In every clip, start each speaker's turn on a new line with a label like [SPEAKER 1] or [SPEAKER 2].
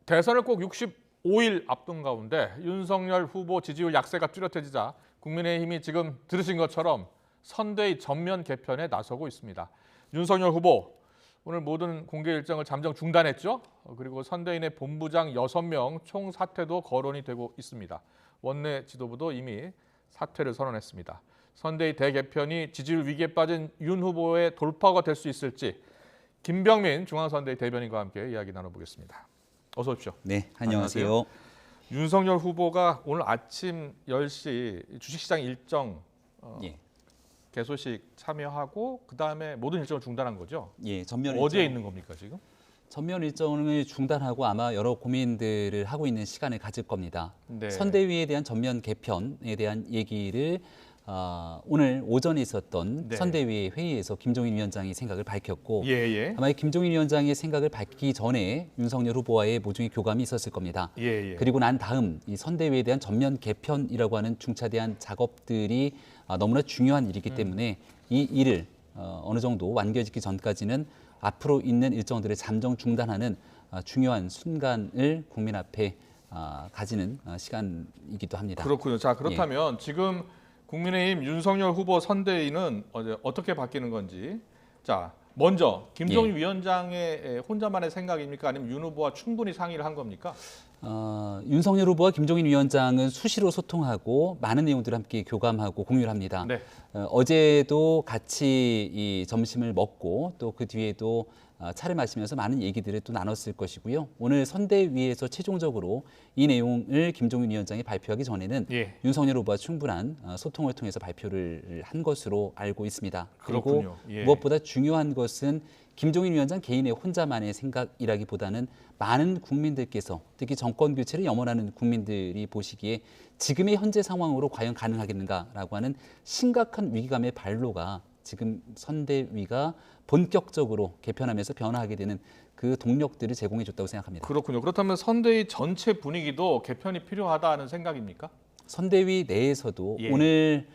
[SPEAKER 1] 대선을 꼭 65일 앞둔 가운데 윤석열 후보 지지율 약세가 뚜렷해지자 국민의힘이 지금 들으신 것처럼 선대위 전면 개편에 나서고 있습니다. 윤석열 후보 오늘 모든 공개 일정을 잠정 중단했죠. 그리고 선대위 내 본부장 6명 총 사퇴도 거론이 되고 있습니다. 원내 지도부도 이미 사퇴를 선언했습니다. 선대위 대개편이 지지율 위기에 빠진 윤 후보의 돌파가 될 수 있을지 김병민 중앙선대위 대변인과 함께 이야기 나눠보겠습니다. 어서 오십시오.
[SPEAKER 2] 네, 안녕하세요.
[SPEAKER 1] 윤석열 후보가 오늘 아침 10시 주식시장 일정 개소식 참여하고 그다음에 모든 일정을 중단한 거죠?
[SPEAKER 2] 예, 전면
[SPEAKER 1] 어디에
[SPEAKER 2] 일정,
[SPEAKER 1] 있는 겁니까 지금?
[SPEAKER 2] 전면 일정을 중단하고 아마 여러 고민들을 하고 있는 시간을 가질 겁니다.
[SPEAKER 1] 네.
[SPEAKER 2] 선대위에 대한 전면 개편에 대한 얘기를 오늘 오전에 있었던
[SPEAKER 1] 네.
[SPEAKER 2] 선대위 회의에서 김종인 위원장이 생각을 밝혔고
[SPEAKER 1] 예예.
[SPEAKER 2] 아마 이 김종인 위원장의 생각을 밝히기 전에 윤석열 후보와의 모종의 교감이 있었을 겁니다.
[SPEAKER 1] 예예.
[SPEAKER 2] 그리고 난 다음 이 선대위에 대한 전면 개편이라고 하는 중차대한 작업들이 너무나 중요한 일이기 때문에 이 일을 어느 정도 완결짓기 전까지는 앞으로 있는 일정들을 잠정 중단하는 중요한 순간을 국민 앞에 가지는 시간이기도 합니다.
[SPEAKER 1] 그렇군요. 자 그렇다면 지금 국민의힘 윤석열 후보 선대위는 어떻게 바뀌는 건지. 자 먼저 김종인 위원장의 혼자만의 생각입니까? 아니면 윤 후보와 충분히 상의를 한 겁니까?
[SPEAKER 2] 윤석열 후보와 김종인 위원장은 수시로 소통하고 많은 내용들을 함께 교감하고 공유를 합니다.
[SPEAKER 1] 네.
[SPEAKER 2] 어제도 같이 이 점심을 먹고 또 그 뒤에도 차를 마시면서 많은 얘기들을 또 나눴을 것이고요. 오늘 선대위에서 최종적으로 이 내용을 김종인 위원장이 발표하기 전에는 윤석열 후보와 충분한 소통을 통해서 발표를 한 것으로 알고 있습니다.
[SPEAKER 1] 그렇군요.
[SPEAKER 2] 그리고 무엇보다 중요한 것은 김종인 위원장 개인의 혼자만의 생각이라기보다는 많은 국민들께서 특히 정권 교체를 염원하는 국민들이 보시기에 지금의 현재 상황으로 과연 가능하겠는가라고 하는 심각한 위기감의 발로가 지금 선대위가 본격적으로 개편하면서 변화하게 되는 그 동력들을 제공해 줬다고 생각합니다.
[SPEAKER 1] 그렇군요. 그렇다면 선대위 전체 분위기도 개편이 필요하다는 생각입니까?
[SPEAKER 2] 선대위 내에서도 오늘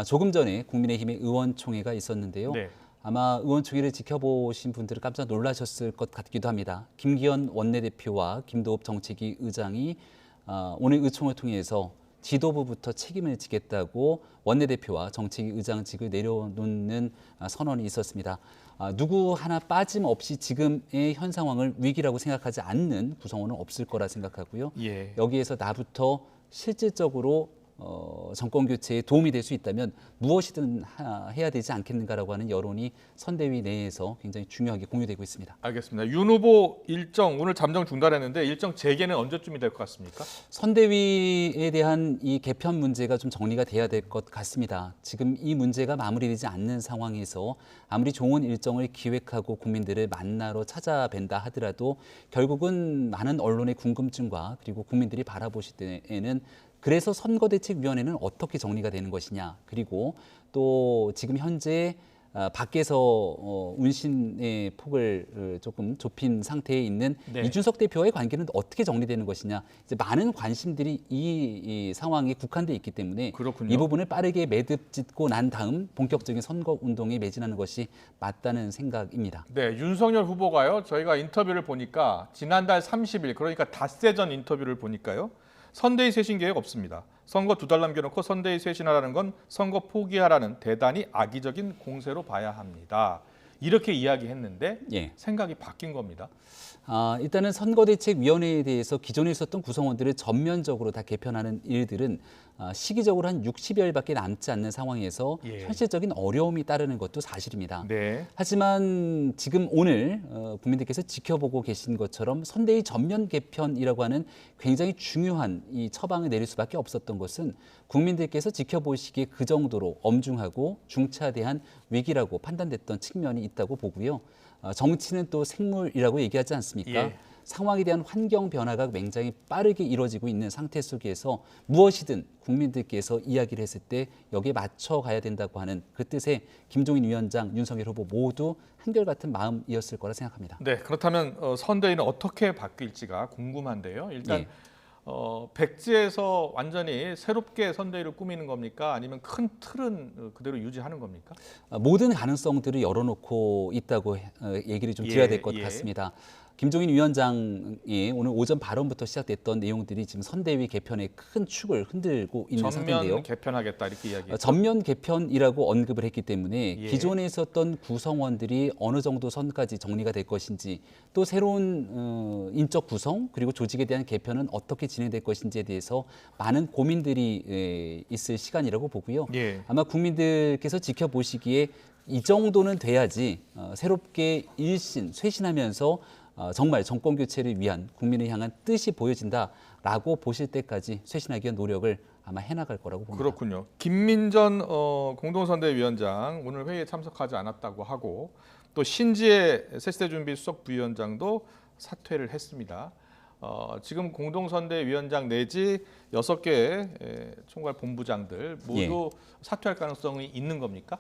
[SPEAKER 2] 조금 전에 국민의힘의 의원총회가 있었는데요.
[SPEAKER 1] 네.
[SPEAKER 2] 아마 의원총회를 지켜보신 분들은 깜짝 놀라셨을 것 같기도 합니다. 김기현 원내대표와 김도읍 정책위 의장이 오늘 의총을 통해서 지도부부터 책임을 지겠다고 원내대표와 정책위 의장직을 내려놓는 선언이 있었습니다. 누구 하나 빠짐없이 지금의 현 상황을 위기라고 생각하지 않는 구성원은 없을 거라 생각하고요. 여기에서 나부터 실질적으로 정권 교체에 도움이 될 수 있다면 무엇이든 해야 되지 않겠는가라고 하는 여론이 선대위 내에서 굉장히 중요하게 공유되고 있습니다.
[SPEAKER 1] 알겠습니다. 윤 후보 일정 오늘 잠정 중단했는데 일정 재개는 언제쯤이 될 것 같습니까?
[SPEAKER 2] 선대위에 대한 이 개편 문제가 좀 정리가 돼야 될 것 같습니다. 지금 이 문제가 마무리되지 않는 상황에서 아무리 좋은 일정을 기획하고 국민들을 만나러 찾아뵌다 하더라도 결국은 많은 언론의 궁금증과 그리고 국민들이 바라보실 때에는 그래서 선거대책위원회는 어떻게 정리가 되는 것이냐, 그리고 또 지금 현재 밖에서 운신의 폭을 조금 좁힌 상태에 있는 이준석 대표와의 관계는 어떻게 정리되는 것이냐, 이제 많은 관심들이 이 상황에 국한돼 있기 때문에
[SPEAKER 1] 그렇군요.
[SPEAKER 2] 이 부분을 빠르게 매듭 짓고 난 다음 본격적인 선거 운동에 매진하는 것이 맞다는 생각입니다.
[SPEAKER 1] 네, 윤석열 후보가요. 저희가 인터뷰를 보니까 지난달 30일 그러니까 닷새 전 인터뷰를 보니까요. 선대위 쇄신 계획 없습니다. 선거 2달 남겨놓고 선대위 쇄신하라는 건 선거 포기하라는 대단히 악의적인 공세로 봐야 합니다. 이렇게 이야기했는데 생각이 바뀐 겁니다.
[SPEAKER 2] 일단은 선거대책위원회에 대해서 기존에 있었던 구성원들을 전면적으로 다 개편하는 일들은 시기적으로 한 60여일밖에 남지 않는 상황에서 현실적인 어려움이 따르는 것도 사실입니다. 하지만 지금 오늘 국민들께서 지켜보고 계신 것처럼 선대위 전면 개편이라고 하는 굉장히 중요한 이 처방을 내릴 수밖에 없었던 것은 국민들께서 지켜보시기에 그 정도로 엄중하고 중차대한 위기라고 판단됐던 측면이 있다고 보고요. 정치는 또 생물이라고 얘기하지 않습니까? 상황에 대한 환경 변화가 굉장히 빠르게 이루어지고 있는 상태 속에서 무엇이든 국민들께서 이야기를 했을 때 여기에 맞춰가야 된다고 하는 그 뜻에 김종인 위원장, 윤석열 후보 모두 한결같은 마음이었을 거라 생각합니다.
[SPEAKER 1] 네, 그렇다면 선대위는 어떻게 바뀔지가 궁금한데요. 일단 백지에서 완전히 새롭게 선대위를 꾸미는 겁니까? 아니면 큰 틀은 그대로 유지하는 겁니까?
[SPEAKER 2] 모든 가능성들을 열어놓고 있다고 얘기를 좀 드려야 될 것 같습니다. 김종인 위원장이 오늘 오전 발언부터 시작됐던 내용들이 지금 선대위 개편의 큰 축을 흔들고 있는 상태인데요.
[SPEAKER 1] 전면 개편하겠다 이렇게 이야기했죠.
[SPEAKER 2] 전면 개편이라고 언급을 했기 때문에
[SPEAKER 1] 예.
[SPEAKER 2] 기존에 있었던 구성원들이 어느 정도 선까지 정리가 될 것인지 또 새로운 인적 구성 그리고 조직에 대한 개편은 어떻게 진행될 것인지에 대해서 많은 고민들이 있을 시간이라고 보고요.
[SPEAKER 1] 예.
[SPEAKER 2] 아마 국민들께서 지켜보시기에 이 정도는 돼야지 새롭게 쇄신하면서 정말 정권 교체를 위한 국민을 향한 뜻이 보여진다라고 보실 때까지 쇄신하기 위한 노력을 아마 해나갈 거라고 봅니다.
[SPEAKER 1] 그렇군요. 김민전 공동선대위원장 오늘 회의에 참석하지 않았다고 하고 또 신지혜 새시대준비 수석 부위원장도 사퇴를 했습니다. 지금 공동선대위원장 내지 6개 총괄 본부장들 모두 사퇴할 가능성이 있는 겁니까?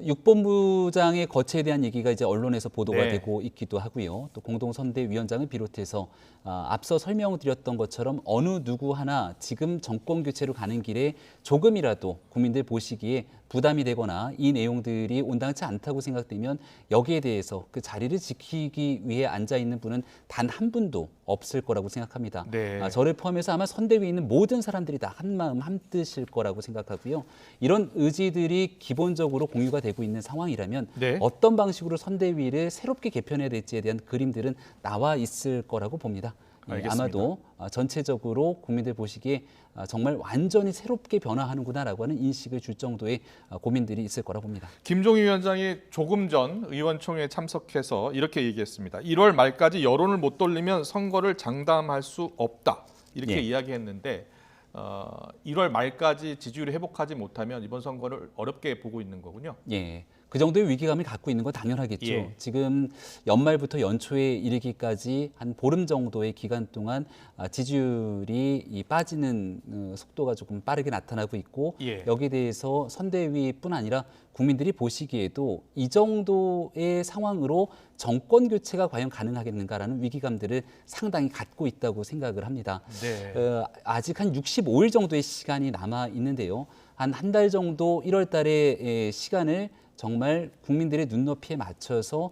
[SPEAKER 2] 육본부장의 거취에 대한 얘기가 이제 언론에서 보도가
[SPEAKER 1] 네.
[SPEAKER 2] 되고 있기도 하고요. 또 공동선대위원장을 비롯해서 앞서 설명드렸던 것처럼 어느 누구 하나 지금 정권 교체로 가는 길에 조금이라도 국민들 보시기에 부담이 되거나 이 내용들이 온당치 않다고 생각되면 여기에 대해서 그 자리를 지키기 위해 앉아 있는 분은 단 한 분도 없을 거라고 생각합니다.
[SPEAKER 1] 네.
[SPEAKER 2] 저를 포함해서 아마 선대위에 있는 모든 사람들이 다 한마음 한뜻일 거라고 생각하고요. 이런 의지들이 기본적으로 공유가 되고 있는 상황이라면
[SPEAKER 1] 네.
[SPEAKER 2] 어떤 방식으로 선대위를 새롭게 개편해야 될지에 대한 그림들은 나와 있을 거라고 봅니다.
[SPEAKER 1] 알겠습니다.
[SPEAKER 2] 아마도 전체적으로 국민들 보시기에 정말 완전히 새롭게 변화하는구나라고 하는 인식을 줄 정도의 고민들이 있을 거라고 봅니다.
[SPEAKER 1] 김종인 위원장이 조금 전 의원총회에 참석해서 이렇게 얘기했습니다. 1월 말까지 여론을 못 돌리면 선거를 장담할 수 없다. 이렇게
[SPEAKER 2] 예.
[SPEAKER 1] 이야기했는데 1월 말까지 지지율을 회복하지 못하면 이번 선거를 어렵게 보고 있는 거군요.
[SPEAKER 2] 예. 그 정도의 위기감을 갖고 있는 건 당연하겠죠.
[SPEAKER 1] 예.
[SPEAKER 2] 지금 연말부터 연초에 이르기까지 한 보름 정도의 기간 동안 지지율이 빠지는 속도가 조금 빠르게 나타나고 있고
[SPEAKER 1] 예.
[SPEAKER 2] 여기에 대해서 선대위뿐 아니라 국민들이 보시기에도 이 정도의 상황으로 정권 교체가 과연 가능하겠는가라는 위기감들을 상당히 갖고 있다고 생각을 합니다.
[SPEAKER 1] 네.
[SPEAKER 2] 아직 한 65일 정도의 시간이 남아 있는데요. 한 달 정도 1월 달에 시간을 정말 국민들의 눈높이에 맞춰서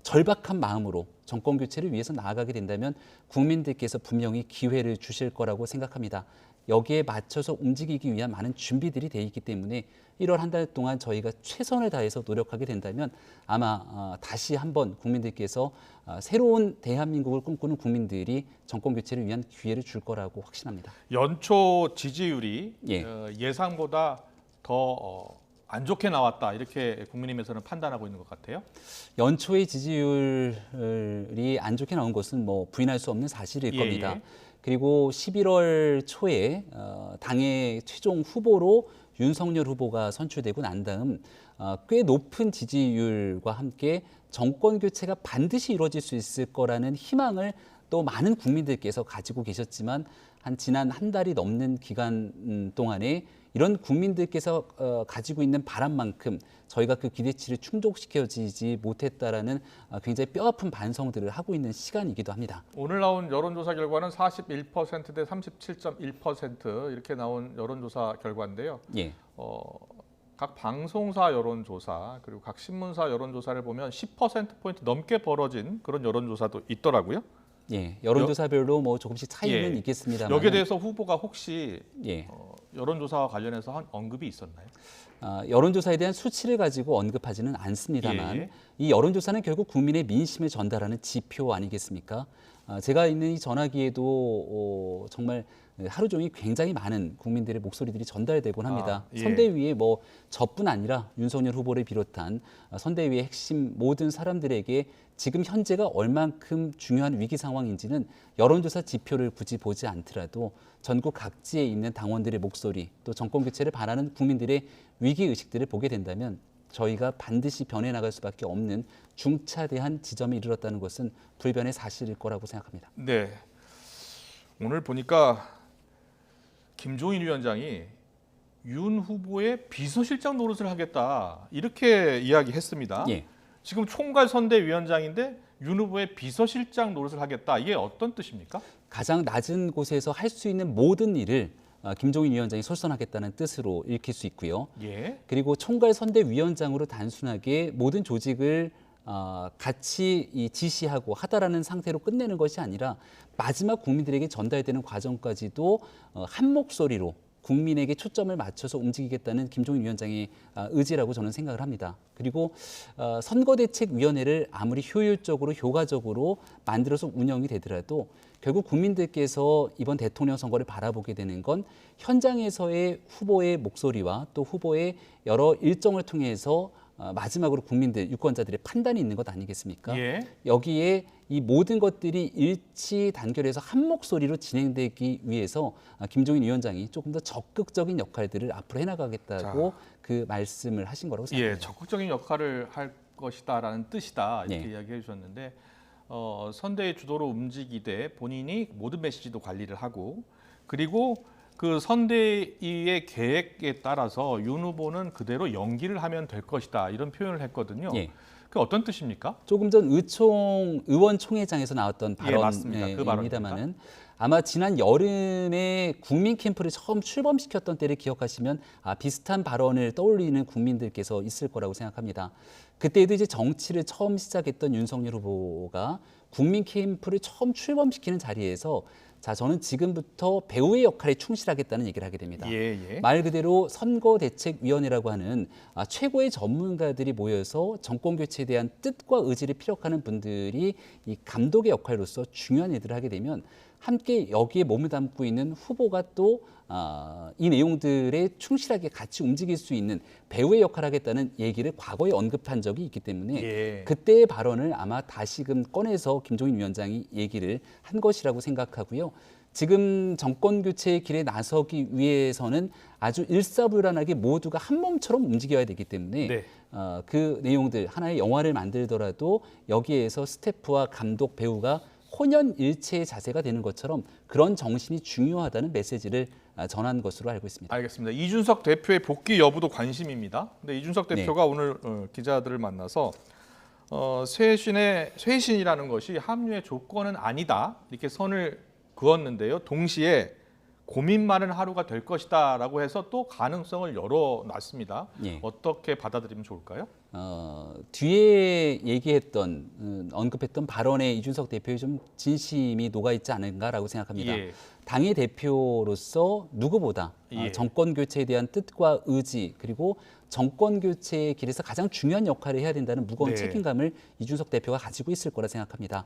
[SPEAKER 2] 절박한 마음으로 정권 교체를 위해서 나아가게 된다면 국민들께서 분명히 기회를 주실 거라고 생각합니다. 여기에 맞춰서 움직이기 위한 많은 준비들이 돼 있기 때문에 1월 한 달 동안 저희가 최선을 다해서 노력하게 된다면 아마 다시 한번 국민들께서 새로운 대한민국을 꿈꾸는 국민들이 정권 교체를 위한 기회를 줄 거라고 확신합니다.
[SPEAKER 1] 연초 지지율이
[SPEAKER 2] 예.
[SPEAKER 1] 예상보다 더 안 좋게 나왔다 이렇게 국민의힘에서는 판단하고 있는 것 같아요.
[SPEAKER 2] 연초의 지지율이 안 좋게 나온 것은 뭐 부인할 수 없는 사실일
[SPEAKER 1] 예,
[SPEAKER 2] 겁니다.
[SPEAKER 1] 예.
[SPEAKER 2] 그리고 11월 초에 당의 최종 후보로 윤석열 후보가 선출되고 난 다음 꽤 높은 지지율과 함께 정권 교체가 반드시 이루어질 수 있을 거라는 희망을 또 많은 국민들께서 가지고 계셨지만 지난 한 달이 넘는 기간 동안에 이런 국민들께서 가지고 있는 바람만큼 저희가 그 기대치를 충족시켜지지 못했다라는 굉장히 뼈아픈 반성들을 하고 있는 시간이기도 합니다.
[SPEAKER 1] 오늘 나온 여론조사 결과는 41%대 37.1% 이렇게 나온 여론조사 결과인데요.
[SPEAKER 2] 예.
[SPEAKER 1] 각 방송사 여론조사 그리고 각 신문사 여론조사를 보면 10%포인트 넘게 벌어진 그런 여론조사도 있더라고요.
[SPEAKER 2] 예, 여론조사별로 뭐 조금씩 차이는
[SPEAKER 1] 예.
[SPEAKER 2] 있겠습니다만
[SPEAKER 1] 여기에 대해서 후보가 혹시
[SPEAKER 2] 예.
[SPEAKER 1] 여론조사와 관련해서 한 언급이 있었나요?
[SPEAKER 2] 여론조사에 대한 수치를 가지고 언급하지는 않습니다만
[SPEAKER 1] 예.
[SPEAKER 2] 이 여론조사는 결국 국민의 민심을 전달하는 지표 아니겠습니까? 제가 있는 이 전화기에도 정말 하루 종일 굉장히 많은 국민들의 목소리들이 전달되곤 합니다.
[SPEAKER 1] 예.
[SPEAKER 2] 선대위에 뭐 저뿐 아니라 윤석열 후보를 비롯한 선대위의 핵심 모든 사람들에게 지금 현재가 얼만큼 중요한 위기 상황인지는 여론조사 지표를 굳이 보지 않더라도 전국 각지에 있는 당원들의 목소리 또 정권 교체를 바라는 국민들의 위기 의식들을 보게 된다면 저희가 반드시 변해 나갈 수밖에 없는 중차대한 지점에 이르렀다는 것은 불변의 사실일 거라고 생각합니다.
[SPEAKER 1] 네. 오늘 보니까 김종인 위원장이 윤 후보의 비서실장 노릇을 하겠다 이렇게 이야기했습니다.
[SPEAKER 2] 예.
[SPEAKER 1] 지금 총괄선대위원장인데 윤 후보의 비서실장 노릇을 하겠다. 이게 어떤 뜻입니까?
[SPEAKER 2] 가장 낮은 곳에서 할 수 있는 모든 일을 김종인 위원장이 솔선하겠다는 뜻으로 읽힐 수 있고요.
[SPEAKER 1] 예.
[SPEAKER 2] 그리고 총괄선대위원장으로 단순하게 모든 조직을 같이 지시하고 하다라는 상태로 끝내는 것이 아니라 마지막 국민들에게 전달되는 과정까지도 한 목소리로 국민에게 초점을 맞춰서 움직이겠다는 김종인 위원장의 의지라고 저는 생각을 합니다. 그리고 선거대책위원회를 아무리 효율적으로 효과적으로 만들어서 운영이 되더라도 결국 국민들께서 이번 대통령 선거를 바라보게 되는 건 현장에서의 후보의 목소리와 또 후보의 여러 일정을 통해서 마지막으로 국민들, 유권자들의 판단이 있는 것 아니겠습니까?
[SPEAKER 1] 예.
[SPEAKER 2] 여기에 이 모든 것들이 일치 단결해서 한 목소리로 진행되기 위해서 김종인 위원장이 조금 더 적극적인 역할들을 앞으로 해나가겠다고 그 말씀을 하신 거라고 생각합니다.
[SPEAKER 1] 예, 적극적인 역할을 할 것이다라는 뜻이다 이렇게
[SPEAKER 2] 네.
[SPEAKER 1] 이야기해 주셨는데 선대의 주도로 움직이되 본인이 모든 메시지도 관리를 하고 그리고 그 선대위의 계획에 따라서 윤 후보는 그대로 연기를 하면 될 것이다 이런 표현을 했거든요.
[SPEAKER 2] 예.
[SPEAKER 1] 그 어떤 뜻입니까?
[SPEAKER 2] 조금 전 의원총회장에서 나왔던
[SPEAKER 1] 예, 맞습니다. 그
[SPEAKER 2] 발언입니다만은 아마 지난 여름에 국민 캠프를 처음 출범시켰던 때를 기억하시면 비슷한 발언을 떠올리는 국민들께서 있을 거라고 생각합니다. 그때도 이제 정치를 처음 시작했던 윤석열 후보가 국민 캠프를 처음 출범시키는 자리에서 자, 저는 지금부터 배우의 역할에 충실하겠다는 얘기를 하게 됩니다.
[SPEAKER 1] 예.
[SPEAKER 2] 말 그대로 선거대책위원회라고 하는 최고의 전문가들이 모여서 정권 교체에 대한 뜻과 의지를 피력하는 분들이 이 감독의 역할로서 중요한 일들을 하게 되면 함께 여기에 몸을 담고 있는 후보가 또 이 내용들에 충실하게 같이 움직일 수 있는 배우의 역할을 하겠다는 얘기를 과거에 언급한 적이 있기 때문에
[SPEAKER 1] 예.
[SPEAKER 2] 그때의 발언을 아마 다시금 꺼내서 김종인 위원장이 얘기를 한 것이라고 생각하고요. 지금 정권 교체의 길에 나서기 위해서는 아주 일사불란하게 모두가 한 몸처럼 움직여야 되기 때문에
[SPEAKER 1] 네.
[SPEAKER 2] 그 내용들 하나의 영화를 만들더라도 여기에서 스태프와 감독, 배우가 혼연일체의 자세가 되는 것처럼 그런 정신이 중요하다는 메시지를 전한 것으로 알고 있습니다.
[SPEAKER 1] 알겠습니다. 이준석 대표의 복귀 여부도 관심입니다. 근데 이준석 대표가 오늘 기자들을 만나서 쇄신이라는 것이 합류의 조건은 아니다 이렇게 선을 그었는데요. 동시에 고민 많은 하루가 될 것이다라고 해서 또 가능성을 열어놨습니다.
[SPEAKER 2] 예.
[SPEAKER 1] 어떻게 받아들이면 좋을까요?
[SPEAKER 2] 뒤에 얘기했던 언급했던 발언에 이준석 대표의 좀 진심이 녹아 있지 않은가라고 생각합니다.
[SPEAKER 1] 예.
[SPEAKER 2] 당의 대표로서 누구보다
[SPEAKER 1] 예.
[SPEAKER 2] 정권 교체에 대한 뜻과 의지 그리고 정권 교체의 길에서 가장 중요한 역할을 해야 된다는 무거운
[SPEAKER 1] 네.
[SPEAKER 2] 책임감을 이준석 대표가 가지고 있을 거라 생각합니다.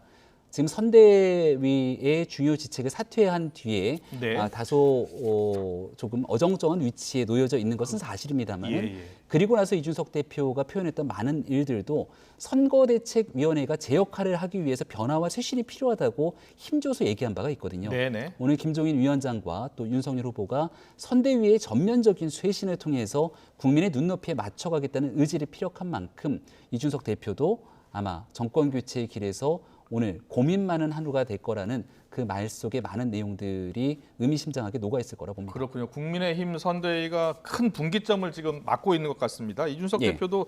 [SPEAKER 2] 지금 선대위의 중요 지책을 사퇴한 뒤에
[SPEAKER 1] 네.
[SPEAKER 2] 다소 조금 어정쩡한 위치에 놓여져 있는 것은 사실입니다만
[SPEAKER 1] 예.
[SPEAKER 2] 그리고 나서 이준석 대표가 표현했던 많은 일들도 선거대책위원회가 제 역할을 하기 위해서 변화와 쇄신이 필요하다고 힘줘서 얘기한 바가 있거든요.
[SPEAKER 1] 네네.
[SPEAKER 2] 오늘 김종인 위원장과 또 윤석열 후보가 선대위의 전면적인 쇄신을 통해서 국민의 눈높이에 맞춰가겠다는 의지를 피력한 만큼 이준석 대표도 아마 정권 교체의 길에서 오늘 고민 많은 하루가 될 거라는 그 말 속에 많은 내용들이 의미심장하게 녹아 있을 거라 봅니다.
[SPEAKER 1] 그렇군요. 국민의힘 선대위가 큰 분기점을 지금 맞고 있는 것 같습니다. 이준석
[SPEAKER 2] 예.
[SPEAKER 1] 대표도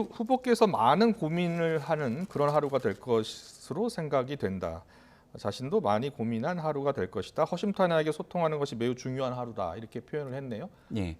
[SPEAKER 1] 후보께서 많은 고민을 하는 그런 하루가 될 것으로 생각이 된다. 자신도 많이 고민한 하루가 될 것이다. 허심탄회하게 소통하는 것이 매우 중요한 하루다. 이렇게 표현을 했네요.
[SPEAKER 2] 예,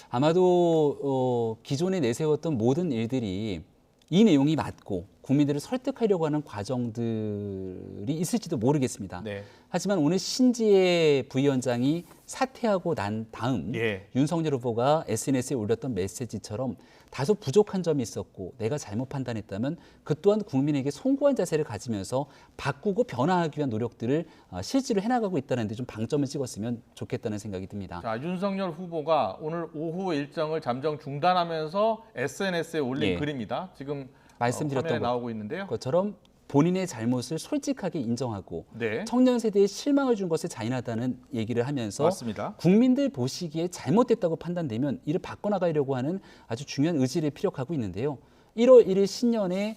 [SPEAKER 2] 아마도 기존에 내세웠던 모든 일들이 이 내용이 맞고 국민들을 설득하려고 하는 과정들이 있을지도 모르겠습니다.
[SPEAKER 1] 네.
[SPEAKER 2] 하지만 오늘 신지혜 부위원장이 사퇴하고 난 다음
[SPEAKER 1] 예.
[SPEAKER 2] 윤석열 후보가 SNS에 올렸던 메시지처럼 다소 부족한 점이 있었고 내가 잘못 판단했다면 그 또한 국민에게 송구한 자세를 가지면서 바꾸고 변화하기 위한 노력들을 실제로 해나가고 있다는 데 좀 방점을 찍었으면 좋겠다는 생각이 듭니다.
[SPEAKER 1] 자, 윤석열 후보가 오늘 오후 일정을 잠정 중단하면서 SNS에 올린
[SPEAKER 2] 예.
[SPEAKER 1] 글입니다. 지금
[SPEAKER 2] 말씀드렸던
[SPEAKER 1] 화면에 나오고 있는데요.
[SPEAKER 2] 것처럼 본인의 잘못을 솔직하게 인정하고
[SPEAKER 1] 네.
[SPEAKER 2] 청년 세대에 실망을 준 것을 자인하다는 얘기를 하면서
[SPEAKER 1] 맞습니다.
[SPEAKER 2] 국민들 보시기에 잘못됐다고 판단되면 이를 바꿔나가려고 하는 아주 중요한 의지를 피력하고 있는데요. 1월 1일 신년에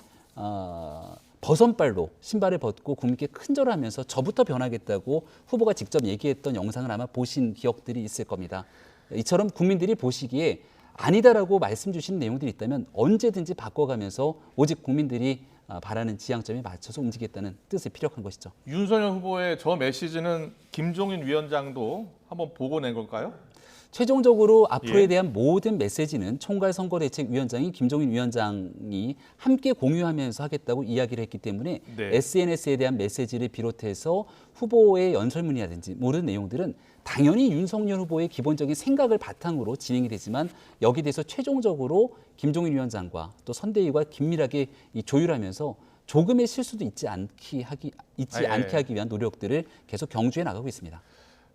[SPEAKER 2] 버선발로 신발을 벗고 국민께 큰절을 하면서 저부터 변하겠다고 후보가 직접 얘기했던 영상을 아마 보신 기억들이 있을 겁니다. 이처럼 국민들이 보시기에 아니다라고 말씀 주신 내용들이 있다면 언제든지 바꿔가면서 오직 국민들이 바라는 지향점에 맞춰서 움직이겠다는 뜻을 피력한 것이죠.
[SPEAKER 1] 윤석열 후보의 저 메시지는 김종인 위원장도 한번 보고 낸 걸까요?
[SPEAKER 2] 최종적으로 앞으로에
[SPEAKER 1] 예.
[SPEAKER 2] 대한 모든 메시지는 총괄선거대책위원장인 김종인 위원장이 함께 공유하면서 하겠다고 이야기를 했기 때문에
[SPEAKER 1] 네.
[SPEAKER 2] SNS에 대한 메시지를 비롯해서 후보의 연설문이라든지 모든 내용들은 당연히 윤석열 후보의 기본적인 생각을 바탕으로 진행이 되지만 여기에 대해서 최종적으로 김종인 위원장과 또 선대위가 긴밀하게 이 조율하면서 조금의 실수도 있지 않게 하기 위한 노력들을 계속 경주해 나가고 있습니다.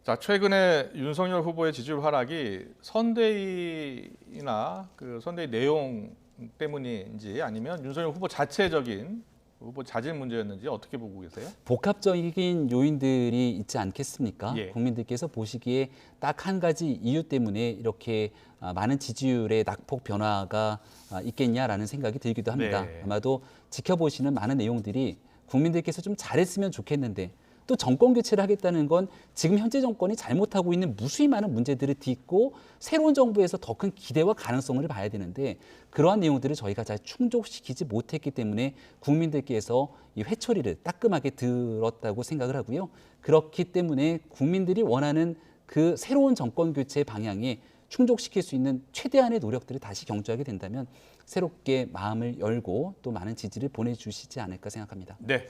[SPEAKER 1] 자, 최근에 윤석열 후보의 지지율 하락이 선대위나 그 선대위 내용 때문인지 아니면 윤석열 후보 자체적인 후보 자질 문제였는지 어떻게 보고 계세요?
[SPEAKER 2] 복합적인 요인들이 있지 않겠습니까?
[SPEAKER 1] 예.
[SPEAKER 2] 국민들께서 보시기에 딱 한 가지 이유 때문에 이렇게 많은 지지율의 낙폭 변화가 있겠냐라는 생각이 들기도 합니다.
[SPEAKER 1] 네.
[SPEAKER 2] 아마도 지켜보시는 많은 내용들이 국민들께서 좀 잘했으면 좋겠는데 또 정권 교체를 하겠다는 건 지금 현재 정권이 잘못하고 있는 무수히 많은 문제들을 딛고 새로운 정부에서 더 큰 기대와 가능성을 봐야 되는데 그러한 내용들을 저희가 잘 충족시키지 못했기 때문에 국민들께서 이 회초리를 따끔하게 들었다고 생각을 하고요. 그렇기 때문에 국민들이 원하는 그 새로운 정권 교체 방향에 충족시킬 수 있는 최대한의 노력들을 다시 경주하게 된다면 새롭게 마음을 열고 또 많은 지지를 보내주시지 않을까 생각합니다.
[SPEAKER 1] 네.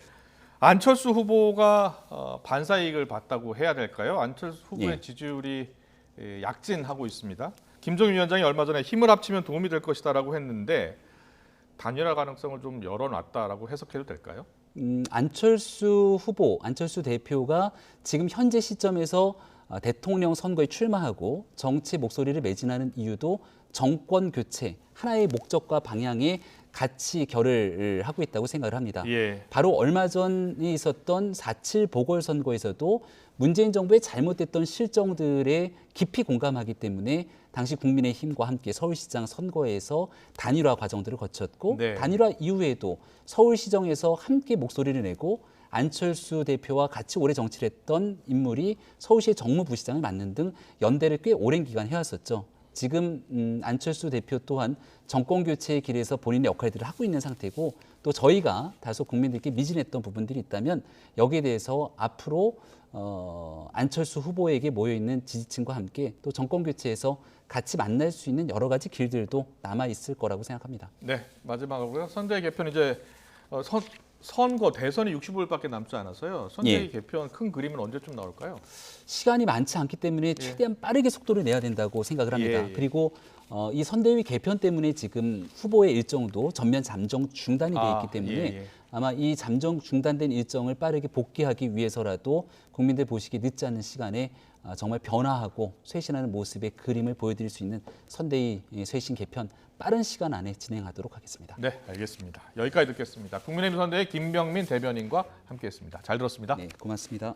[SPEAKER 1] 안철수 후보가 반사이익을 봤다고 해야 될까요? 안철수 후보의
[SPEAKER 2] 예.
[SPEAKER 1] 지지율이 약진하고 있습니다. 김종인 위원장이 얼마 전에 힘을 합치면 도움이 될 것이다라고 했는데 단일화 가능성을 좀 열어놨다라고 해석해도 될까요?
[SPEAKER 2] 안철수 후보, 안철수 대표가 지금 현재 시점에서 대통령 선거에 출마하고 정치 목소리를 매진하는 이유도 정권 교체, 하나의 목적과 방향에 같이 결을 하고 있다고 생각을 합니다.
[SPEAKER 1] 예.
[SPEAKER 2] 바로 얼마 전에 있었던 4.7 보궐선거에서도 문재인 정부의 잘못됐던 실정들에 깊이 공감하기 때문에 당시 국민의힘과 함께 서울시장 선거에서 단일화 과정들을 거쳤고
[SPEAKER 1] 네.
[SPEAKER 2] 단일화 이후에도 서울시정에서 함께 목소리를 내고 안철수 대표와 같이 오래 정치를 했던 인물이 서울시의 정무부시장을 맡는 등 연대를 꽤 오랜 기간 해왔었죠. 지금 안철수 대표 또한 정권 교체의 길에서 본인의 역할들을 하고 있는 상태고 또 저희가 다소 국민들께 미진했던 부분들이 있다면 여기에 대해서 앞으로 안철수 후보에게 모여있는 지지층과 함께 또 정권 교체에서 같이 만날 수 있는 여러 가지 길들도 남아 있을 거라고 생각합니다.
[SPEAKER 1] 네, 마지막으로요. 선대위 개편 이제 선거 대선이 65일밖에 남지 않았어요. 선대위
[SPEAKER 2] 예.
[SPEAKER 1] 개편 큰 그림은 언제쯤 나올까요?
[SPEAKER 2] 시간이 많지 않기 때문에 최대한 빠르게 속도를 내야 된다고 생각을 합니다.
[SPEAKER 1] 예, 예.
[SPEAKER 2] 그리고 이 선대위 개편 때문에 지금 후보의 일정도 전면 잠정 중단이 되어 있기 때문에
[SPEAKER 1] 예.
[SPEAKER 2] 아마 이 잠정 중단된 일정을 빠르게 복귀하기 위해서라도 국민들 보시기 늦지 않은 시간에 정말 변화하고 쇄신하는 모습의 그림을 보여드릴 수 있는 선대위 쇄신 개편 빠른 시간 안에 진행하도록 하겠습니다.
[SPEAKER 1] 네, 알겠습니다. 여기까지 듣겠습니다. 국민의힘 선대위 김병민 대변인과 함께했습니다. 잘 들었습니다.
[SPEAKER 2] 네, 고맙습니다.